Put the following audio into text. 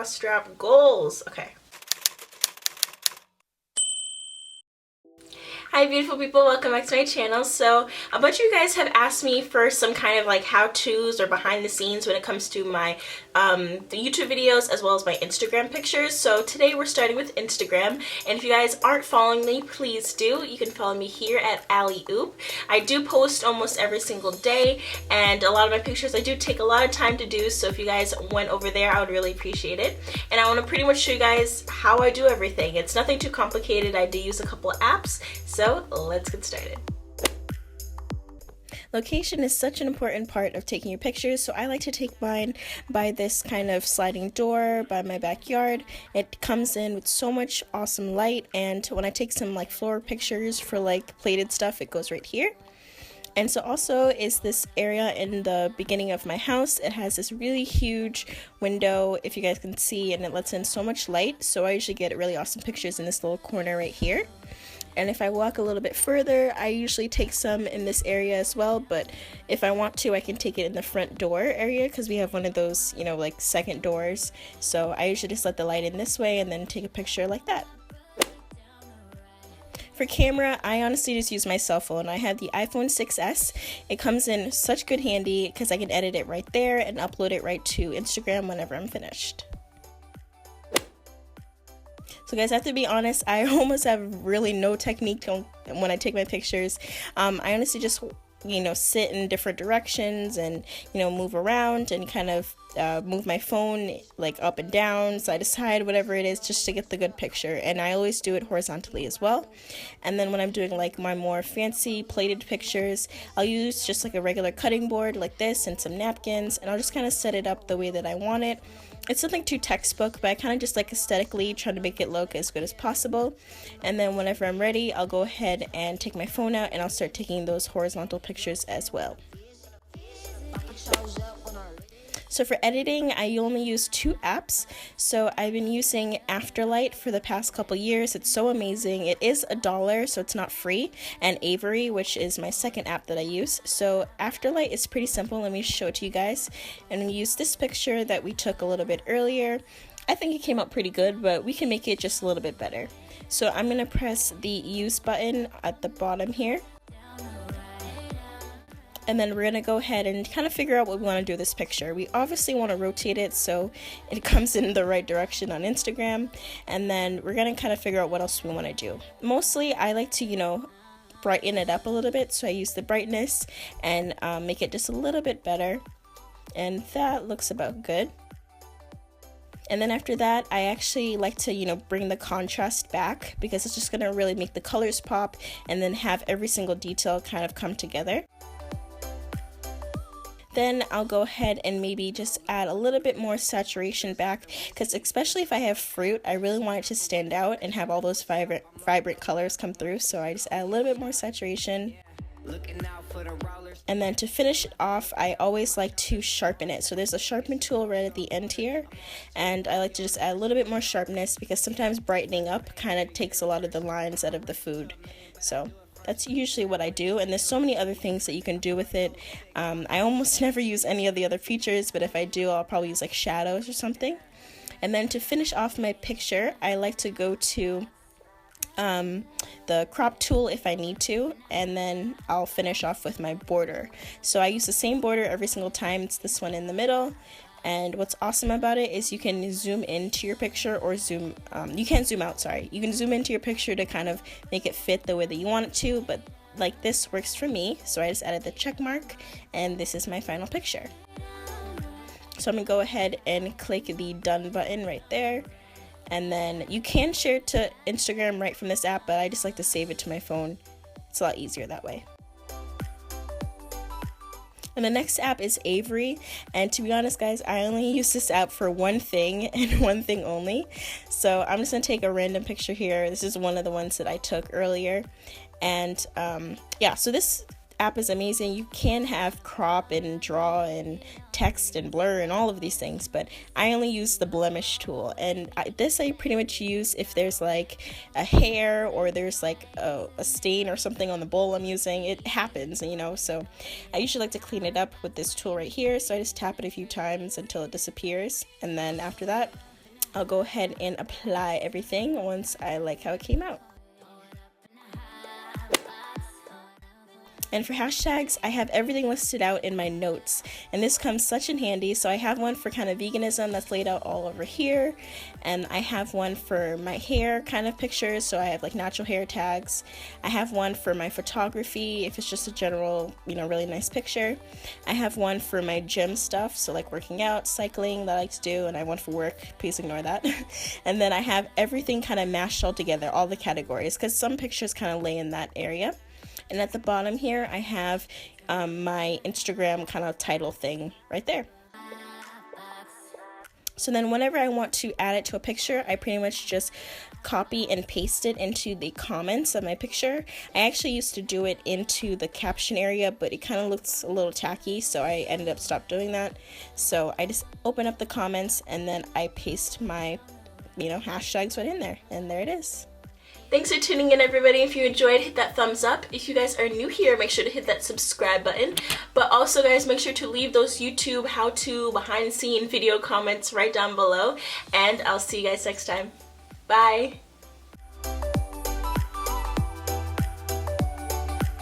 bra strap goals. Okay. Hi beautiful people, welcome back to my channel. So a bunch of you guys have asked me for some kind of like how-tos or behind the scenes when it comes to my the YouTube videos as well as my Instagram pictures. So today we're starting with Instagram, and if you guys aren't following me, please do. You can follow me here at Allie Oop. I do post almost every single day, and a lot of my pictures I do take a lot of time to do, so if you guys went over there I would really appreciate it. And I want to pretty much show you guys how I do everything. It's nothing too complicated. I do use a couple of apps, so let's get started. Location is such an important part of taking your pictures, so I like to take mine by this kind of sliding door by my backyard. It comes in with so much awesome light, and when I take some like floor pictures for like plated stuff, it goes right here. And so also is this area in the beginning of my house. It has this really huge window, if you guys can see, and it lets in so much light, so I usually get really awesome pictures in this little corner right here. And if I walk a little bit further, I usually take some in this area as well, but if I want to, I can take it in the front door area because we have one of those, you know, like second doors. So I usually just let the light in this way and then take a picture like that. For camera, I honestly just use my cell phone. I have the iPhone 6s. It comes in such good handy because I can edit it right there and upload it right to Instagram whenever I'm finished. So guys, I have to be honest, I almost have really no technique when I take my pictures. I honestly just, you know, sit in different directions and, you know, move around and kind of move my phone like up and down, side to side, whatever it is, just to get the good picture. And I always do it horizontally as well. And then when I'm doing like my more fancy plated pictures, I'll use just like a regular cutting board like this and some napkins, and I'll just kind of set it up the way that I want it. It's nothing too textbook, but I kind of just like aesthetically trying to make it look as good as possible. And then whenever I'm ready, I'll go ahead and take my phone out and I'll start taking those horizontal pictures as well. So for editing, I only use two apps. So I've been using Afterlight for the past couple years. It's so amazing. It is $1, so it's not free. And Aviary, which is my second app that I use. So Afterlight is pretty simple. Let me show it to you guys. And we use this picture that we took a little bit earlier. I think it came out pretty good, but we can make it just a little bit better. So I'm going to press the use button at the bottom here. And then we're going to go ahead and kind of figure out what we want to do with this picture. We obviously want to rotate it so it comes in the right direction on Instagram. And then we're going to kind of figure out what else we want to do. Mostly I like to, you know, brighten it up a little bit. So I use the brightness and make it just a little bit better. And that looks about good. And then after that, I actually like to, you know, bring the contrast back because it's just going to really make the colors pop and then have every single detail kind of come together. Then I'll go ahead and maybe just add a little bit more saturation back, because especially if I have fruit, I really want it to stand out and have all those vibrant colors come through. So I just add a little bit more saturation. And then to finish it off, I always like to sharpen it. So there's a sharpen tool right at the end here, and I like to just add a little bit more sharpness because sometimes brightening up kind of takes a lot of the lines out of the food. So that's usually what I do, and there's so many other things that you can do with it. I almost never use any of the other features, but if I do, I'll probably use like shadows or something. And then to finish off my picture, I like to go to the crop tool if I need to, and then I'll finish off with my border. So I use the same border every single time. It's this one in the middle. And what's awesome about it is you can zoom into your picture or zoom, you can't zoom out, sorry. You can zoom into your picture to kind of make it fit the way that you want it to, but like this works for me. So I just added the check mark, and this is my final picture. So I'm gonna go ahead and click the done button right there. And then you can share it to Instagram right from this app, but I just like to save it to my phone. It's a lot easier that way. And the next app is Aviary, and to be honest guys, I only use this app for one thing and one thing only. So I'm just going to take a random picture here. This is one of the ones that I took earlier, and yeah, so this app is amazing. You can have crop and draw and text and blur and all of these things, but I only use the blemish tool, and this I pretty much use if there's like a hair or there's like a stain or something on the bowl I'm using. It happens, you know, so I usually like to clean it up with this tool right here. So I just tap it a few times until it disappears, and then after that I'll go ahead and apply everything once I like how it came out. And for hashtags, I have everything listed out in my notes, and this comes such in handy. So I have one for kind of veganism that's laid out all over here, and I have one for my hair kind of pictures, so I have like natural hair tags. I have one for my photography, if it's just a general, you know, really nice picture. I have one for my gym stuff, so like working out, cycling that I like to do, and I have one for work, please ignore that. And then I have everything kind of mashed all together, all the categories, because some pictures kind of lay in that area. And at the bottom here, I have my Instagram kind of title thing right there. So then whenever I want to add it to a picture, I pretty much just copy and paste it into the comments of my picture. I actually used to do it into the caption area, but it kind of looks a little tacky, so I ended up stopped doing that. So I just open up the comments and then I paste my, you know, hashtags right in there, and there it is. Thanks for tuning in, everybody. If you enjoyed, hit that thumbs up. If you guys are new here, make sure to hit that subscribe button. But also, guys, make sure to leave those YouTube how-to behind-the-scene video comments right down below. And I'll see you guys next time. Bye!